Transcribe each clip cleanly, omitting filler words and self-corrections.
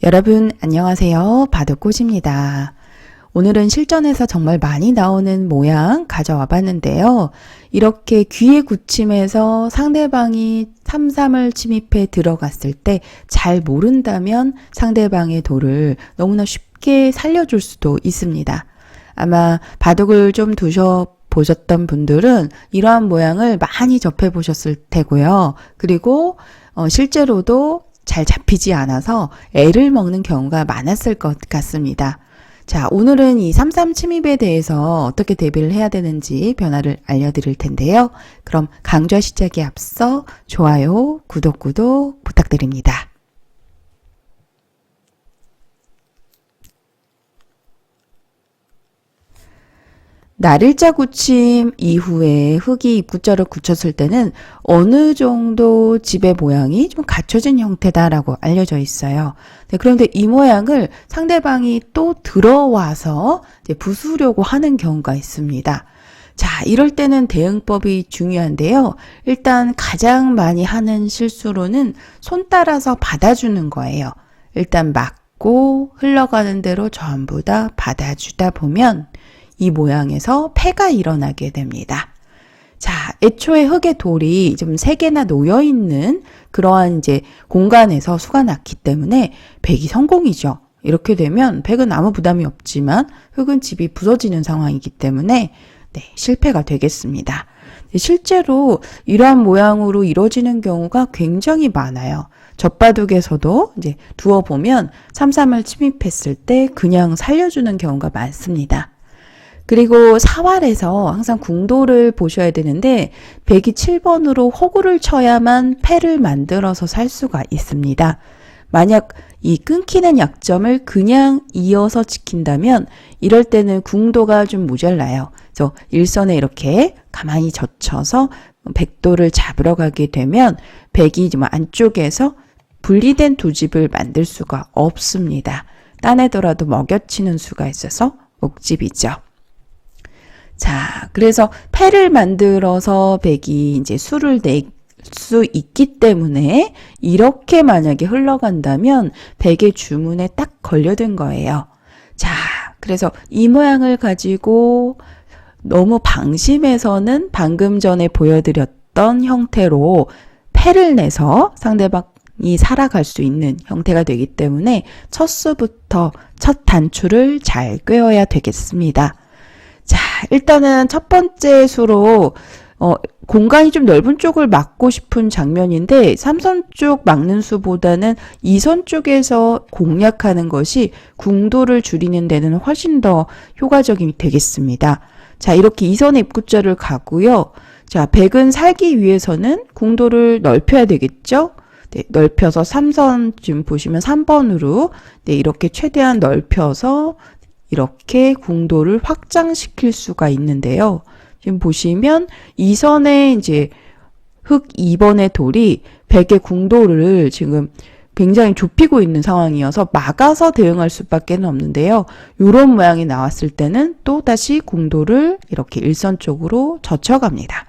여러분 안녕하세요. 바둑꽃입니다. 오늘은 실전에서 정말 많이 나오는 모양 가져와 봤는데요. 이렇게 귀에 굳힘해서 상대방이 3-3을 침입해 들어갔을 때 잘 모른다면 상대방의 돌을 너무나 쉽게 살려줄 수도 있습니다. 아마 바둑을 좀 두셔보셨던 분들은 이러한 모양을 많이 접해보셨을 테고요. 그리고 실제로도 잘 잡히지 않아서 애를 먹는 경우가 많았을 것 같습니다. 자, 오늘은 이 3-3 침입에 대해서 어떻게 대비를 해야 되는지 변화를 알려드릴 텐데요. 그럼 강좌 시작에 앞서 좋아요, 구독 부탁드립니다. 날일자 굳힘 이후에 흙이 입구자를 굳혔을 때는 어느 정도 집의 모양이 좀 갖춰진 형태다라고 알려져 있어요. 네, 그런데 이 모양을 상대방이 또 들어와서 부수려고 하는 경우가 있습니다. 자, 이럴 때는 대응법이 중요한데요. 일단 가장 많이 하는 실수로는 손 따라서 받아주는 거예요. 일단 막고 흘러가는 대로 전부 다 받아주다 보면 이 모양에서 패가 일어나게 됩니다. 자, 애초에 흙의 돌이 좀 3개나 놓여있는 그러한 이제 공간에서 수가 났기 때문에 백이 성공이죠. 이렇게 되면 백은 아무 부담이 없지만 흙은 집이 부서지는 상황이기 때문에 실패가 되겠습니다. 실제로 이러한 모양으로 이루어지는 경우가 굉장히 많아요. 젖바둑에서도 이제 두어보면 3-3을 침입했을 때 그냥 살려주는 경우가 많습니다. 그리고 사활에서 항상 궁도를 보셔야 되는데 백이 7번으로 호구를 쳐야만 패를 만들어서 살 수가 있습니다. 만약 이 끊기는 약점을 그냥 이어서 지킨다면 이럴 때는 궁도가 좀 모자라요. 그래서 일선에 이렇게 가만히 젖혀서 백도를 잡으러 가게 되면 백이 좀 안쪽에서 분리된 두 집을 만들 수가 없습니다. 따내더라도 먹여치는 수가 있어서 옥집이죠. 자, 그래서 패를 만들어서 백이 이제 수를 낼 수 있기 때문에 이렇게 만약에 흘러간다면 백의 주문에 딱 걸려든 거예요. 자, 그래서 이 모양을 가지고 너무 방심해서는 방금 전에 보여드렸던 형태로 패를 내서 상대방이 살아갈 수 있는 형태가 되기 때문에 첫 수부터 첫 단추를 잘 꿰어야 되겠습니다. 자, 일단은 첫 번째 수로 공간이 좀 넓은 쪽을 막고 싶은 장면인데 3선 쪽 막는 수보다는 2선 쪽에서 공략하는 것이 궁도를 줄이는 데는 훨씬 더 효과적이 되겠습니다. 자, 이렇게 2선의 입구자를 가고요. 자, 백은 살기 위해서는 궁도를 넓혀야 되겠죠? 네, 넓혀서 3선 지금 보시면 3번으로 이렇게 최대한 넓혀서 이렇게 궁도를 확장시킬 수가 있는데요. 지금 보시면 2선에 이제 흙 2번의 돌이 백의 궁도를 지금 굉장히 좁히고 있는 상황이어서 막아서 대응할 수밖에 없는데요. 이런 모양이 나왔을 때는 또 다시 궁도를 이렇게 일선 쪽으로 젖혀갑니다.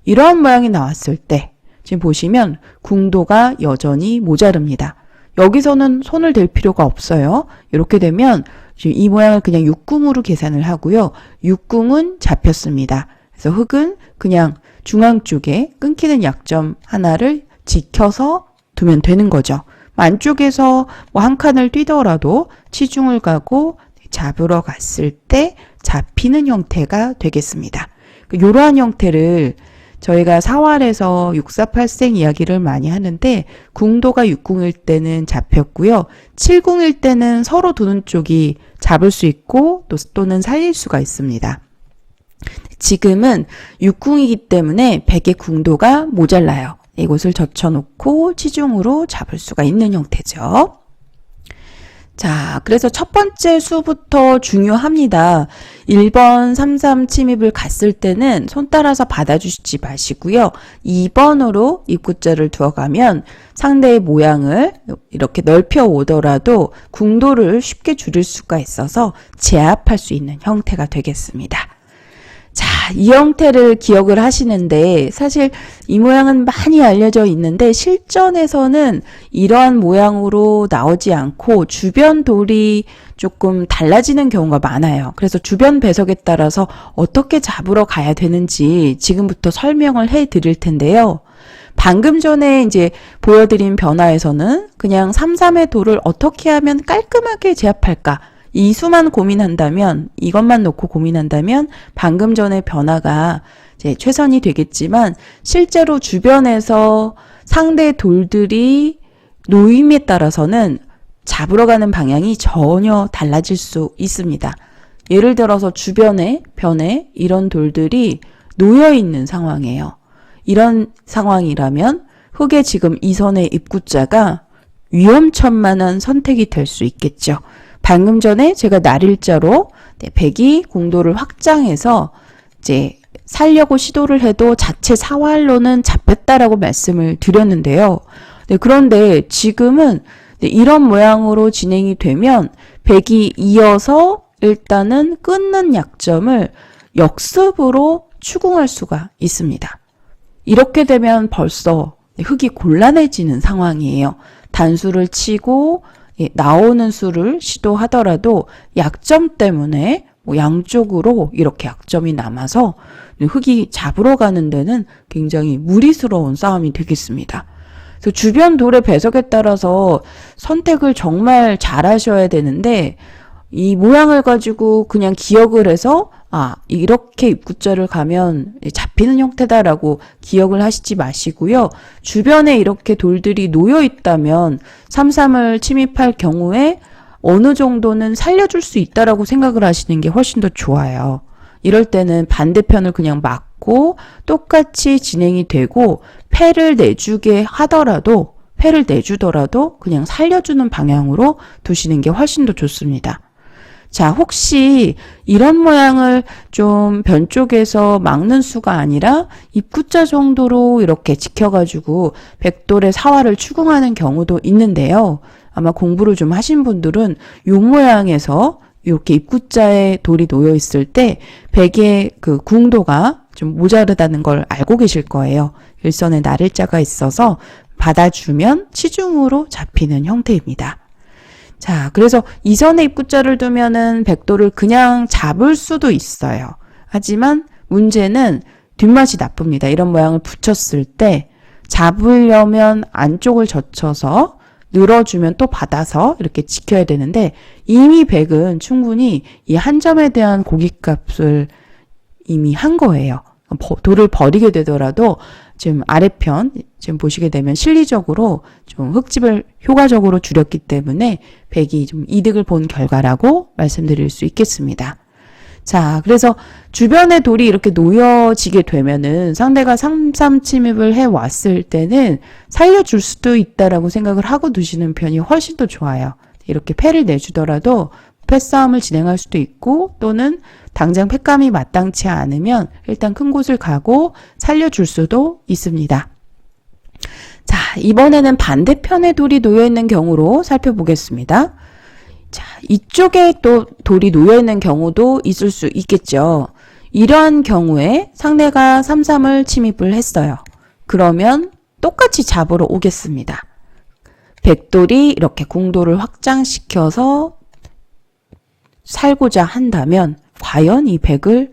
이런 모양이 나왔을 때 지금 보시면 궁도가 여전히 모자릅니다. 여기서는 손을 댈 필요가 없어요. 이렇게 되면 지금 이 모양을 그냥 육궁으로 계산을 하고요. 육궁은 잡혔습니다. 그래서 흙은 그냥 중앙 쪽에 끊기는 약점 하나를 지켜서 두면 되는 거죠. 안쪽에서 뭐 한 칸을 뛰더라도 치중을 가고 잡으러 갔을 때 잡히는 형태가 되겠습니다. 이러한 형태를 저희가 사활에서 6-4-8생 이야기를 많이 하는데 궁도가 6궁일 때는 잡혔고요. 7궁일 때는 서로 두는 쪽이 잡을 수 있고 또는 살릴 수가 있습니다. 지금은 6궁이기 때문에 백의 궁도가 모자라요. 이곳을 젖혀놓고 치중으로 잡을 수가 있는 형태죠. 자, 그래서 첫 번째 수부터 중요합니다. 1번 3-3 침입을 갔을 때는 손 따라서 받아주시지 마시고요. 2번으로 입구자를 두어가면 상대의 모양을 이렇게 넓혀 오더라도 궁도를 쉽게 줄일 수가 있어서 제압할 수 있는 형태가 되겠습니다. 자, 이 형태를 기억을 하시는데 사실 이 모양은 많이 알려져 있는데 실전에서는 이러한 모양으로 나오지 않고 주변 돌이 조금 달라지는 경우가 많아요. 그래서 주변 배석에 따라서 어떻게 잡으러 가야 되는지 지금부터 설명을 해 드릴 텐데요. 방금 전에 이제 보여드린 변화에서는 그냥 3-3의 돌을 어떻게 하면 깔끔하게 제압할까? 이 수만 고민한다면, 이것만 놓고 고민한다면 방금 전의 변화가 이제 최선이 되겠지만 실제로 주변에서 상대 돌들이 놓임에 따라서는 잡으러 가는 방향이 전혀 달라질 수 있습니다. 예를 들어서 주변에 변에 이런 돌들이 놓여 있는 상황이에요. 이런 상황이라면 흙의 지금 이 선의 입구자가 위험천만한 선택이 될 수 있겠죠. 방금 전에 제가 날일자로 백이 공도를 확장해서 이제 살려고 시도를 해도 자체 사활로는 잡혔다라고 말씀을 드렸는데요. 그런데 지금은 이런 모양으로 진행이 되면 백이 이어서 일단은 끊는 약점을 역습으로 추궁할 수가 있습니다. 이렇게 되면 벌써 흙이 곤란해지는 상황이에요. 단수를 치고 나오는 수를 시도하더라도 약점 때문에 양쪽으로 이렇게 약점이 남아서 흙이 잡으러 가는 데는 굉장히 무리스러운 싸움이 되겠습니다. 그래서 주변 돌의 배석에 따라서 선택을 정말 잘 하셔야 되는데 이 모양을 가지고 그냥 기억을 해서 이렇게 입구자를 가면 잡히는 형태다라고 기억을 하시지 마시고요. 주변에 이렇게 돌들이 놓여 있다면 3-3을 침입할 경우에 어느 정도는 살려줄 수 있다라고 생각을 하시는 게 훨씬 더 좋아요. 이럴 때는 반대편을 그냥 막고 똑같이 진행이 되고 패를 내주더라도 그냥 살려주는 방향으로 두시는 게 훨씬 더 좋습니다. 자, 혹시 이런 모양을 좀 변 쪽에서 막는 수가 아니라 입구자 정도로 이렇게 지켜가지고 백돌의 사활을 추궁하는 경우도 있는데요. 아마 공부를 좀 하신 분들은 이 모양에서 이렇게 입구자에 돌이 놓여 있을 때 백의 그 궁도가 좀 모자르다는 걸 알고 계실 거예요. 일선에 날일자가 있어서 받아주면 치중으로 잡히는 형태입니다. 자, 그래서 이선에 입구자를 두면은 백돌을 그냥 잡을 수도 있어요. 하지만 문제는 뒷맛이 나쁩니다. 이런 모양을 붙였을 때 잡으려면 안쪽을 젖혀서 늘어주면 또 받아서 이렇게 지켜야 되는데 이미 백은 충분히 이 한 점에 대한 고깃값을 이미 한 거예요. 돌을 버리게 되더라도 지금 아래편 지금 보시게 되면 실리적으로 좀 흙집을 효과적으로 줄였기 때문에 백이 좀 이득을 본 결과라고 말씀드릴 수 있겠습니다. 자, 그래서 주변에 돌이 이렇게 놓여지게 되면은 상대가 3-3 침입을 해 왔을 때는 살려줄 수도 있다라고 생각을 하고 두시는 편이 훨씬 더 좋아요. 이렇게 패를 내주더라도 패싸움을 진행할 수도 있고 또는 당장 패감이 마땅치 않으면 일단 큰 곳을 가고 살려줄 수도 있습니다. 자, 이번에는 반대편에 돌이 놓여있는 경우로 살펴보겠습니다. 자, 이쪽에 또 돌이 놓여있는 경우도 있을 수 있겠죠. 이러한 경우에 상대가 3-3을 침입을 했어요. 그러면 똑같이 잡으러 오겠습니다. 백돌이 이렇게 궁도를 확장시켜서 살고자 한다면 과연 이 백을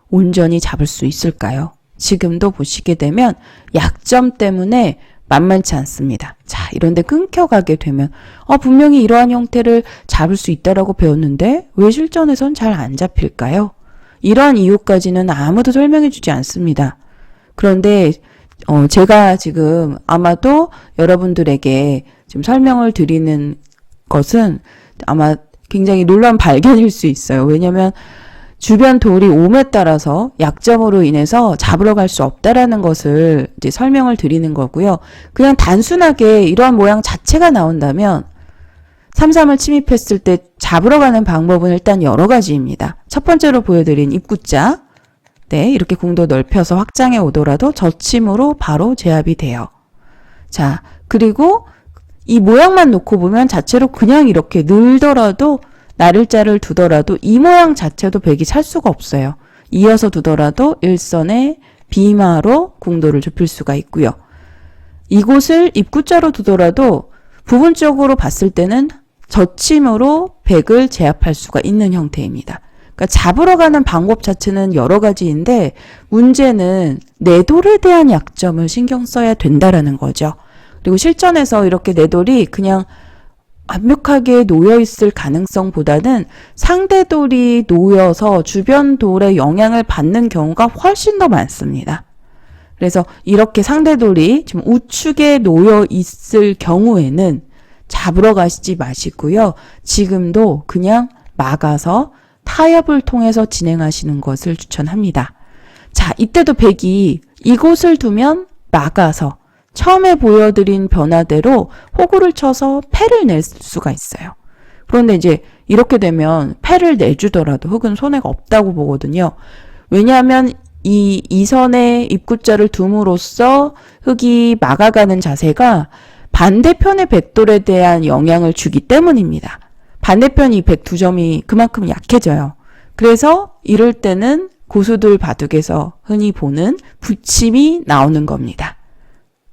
온전히 잡을 수 있을까요? 지금도 보시게 되면 약점 때문에 만만치 않습니다. 자, 이런데 끊겨가게 되면 분명히 이러한 형태를 잡을 수 있다라고 배웠는데 왜 실전에선 잘 안 잡힐까요? 이러한 이유까지는 아무도 설명해 주지 않습니다. 그런데 제가 지금 아마도 여러분들에게 지금 설명을 드리는 것은 아마 굉장히 놀라운 발견일 수 있어요. 왜냐하면 주변 돌이 옴에 따라서 약점으로 인해서 잡으러 갈 수 없다라는 것을 이제 설명을 드리는 거고요. 그냥 단순하게 이러한 모양 자체가 나온다면 3-3을 침입했을 때 잡으러 가는 방법은 일단 여러 가지입니다. 첫 번째로 보여드린 입구자, 이렇게 궁도 넓혀서 확장해 오더라도 저침으로 바로 제압이 돼요. 자, 그리고 이 모양만 놓고 보면 자체로 그냥 이렇게 늘더라도 날일자를 두더라도 이 모양 자체도 백이 살 수가 없어요. 이어서 두더라도 일선의 비마로 궁도를 좁힐 수가 있고요. 이곳을 입구자로 두더라도 부분적으로 봤을 때는 젖힘으로 백을 제압할 수가 있는 형태입니다. 그러니까 잡으러 가는 방법 자체는 여러 가지인데 문제는 내돌에 대한 약점을 신경 써야 된다라는 거죠. 그리고 실전에서 이렇게 내돌이 그냥 완벽하게 놓여 있을 가능성보다는 상대 돌이 놓여서 주변 돌의 영향을 받는 경우가 훨씬 더 많습니다. 그래서 이렇게 상대 돌이 지금 우측에 놓여 있을 경우에는 잡으러 가시지 마시고요. 지금도 그냥 막아서 타협을 통해서 진행하시는 것을 추천합니다. 자, 이때도 백이 이곳을 두면 막아서 처음에 보여드린 변화대로 호구를 쳐서 패를 낼 수가 있어요. 그런데 이제 이렇게 되면 패를 내주더라도 흑은 손해가 없다고 보거든요. 왜냐하면 이 이선의 입구자를 둠으로써 흑이 막아가는 자세가 반대편의 백돌에 대한 영향을 주기 때문입니다. 반대편 이 백 두 점이 그만큼 약해져요. 그래서 이럴 때는 고수들 바둑에서 흔히 보는 붙임이 나오는 겁니다.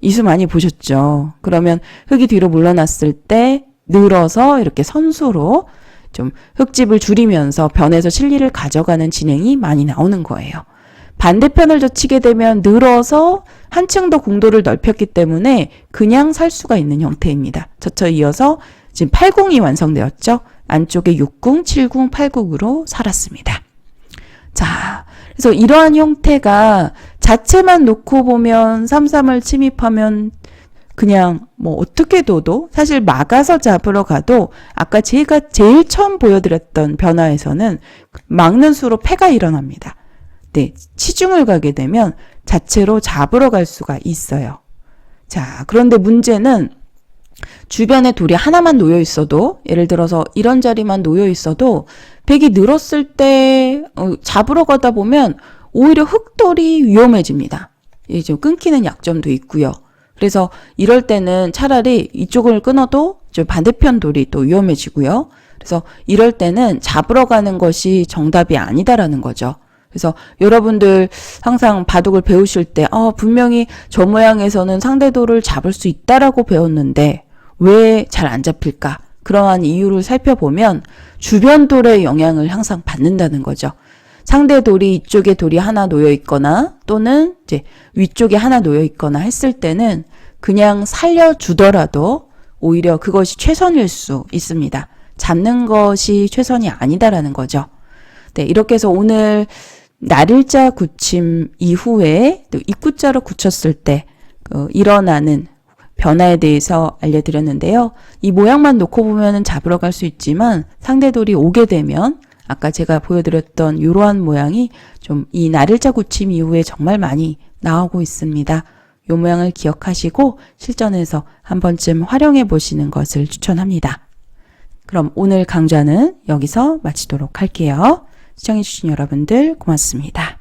이수 많이 보셨죠? 그러면 흑이 뒤로 물러났을 때 늘어서 이렇게 선수로 좀 흑집을 줄이면서 변에서 실리를 가져가는 진행이 많이 나오는 거예요. 반대편을 젖히게 되면 늘어서 한층 더 궁도를 넓혔기 때문에 그냥 살 수가 있는 형태입니다. 젖혀 이어서 지금 8궁이 완성되었죠. 안쪽에 6궁, 7궁, 8궁으로 살았습니다. 자, 그래서 이러한 형태가 자체만 놓고 보면 3-3을 침입하면 그냥 뭐 어떻게 둬도 사실 막아서 잡으러 가도 아까 제가 제일 처음 보여드렸던 변화에서는 막는 수로 패가 일어납니다. 네, 치중을 가게 되면 자체로 잡으러 갈 수가 있어요. 자, 그런데 문제는 주변에 돌이 하나만 놓여 있어도 예를 들어서 이런 자리만 놓여 있어도 백이 늘었을 때 잡으러 가다 보면 오히려 흑돌이 위험해집니다. 이게 좀 끊기는 약점도 있고요. 그래서 이럴 때는 차라리 이쪽을 끊어도 좀 반대편 돌이 또 위험해지고요. 그래서 이럴 때는 잡으러 가는 것이 정답이 아니다라는 거죠. 그래서 여러분들 항상 바둑을 배우실 때 분명히 저 모양에서는 상대 돌을 잡을 수 있다라고 배웠는데 왜 잘 안 잡힐까? 그러한 이유를 살펴보면 주변 돌의 영향을 항상 받는다는 거죠. 상대 돌이 이쪽에 돌이 하나 놓여 있거나 또는 이제 위쪽에 하나 놓여 있거나 했을 때는 그냥 살려주더라도 오히려 그것이 최선일 수 있습니다. 잡는 것이 최선이 아니다라는 거죠. 네, 이렇게 해서 오늘 날일자 굳힘 이후에 또 입구자로 굳혔을 때 일어나는 변화에 대해서 알려드렸는데요. 이 모양만 놓고 보면은 잡으러 갈 수 있지만 상대 돌이 오게 되면 아까 제가 보여드렸던 이러한 모양이 좀 이 날일자 굳힘 이후에 정말 많이 나오고 있습니다. 이 모양을 기억하시고 실전에서 한 번쯤 활용해 보시는 것을 추천합니다. 그럼 오늘 강좌는 여기서 마치도록 할게요. 시청해주신 여러분들 고맙습니다.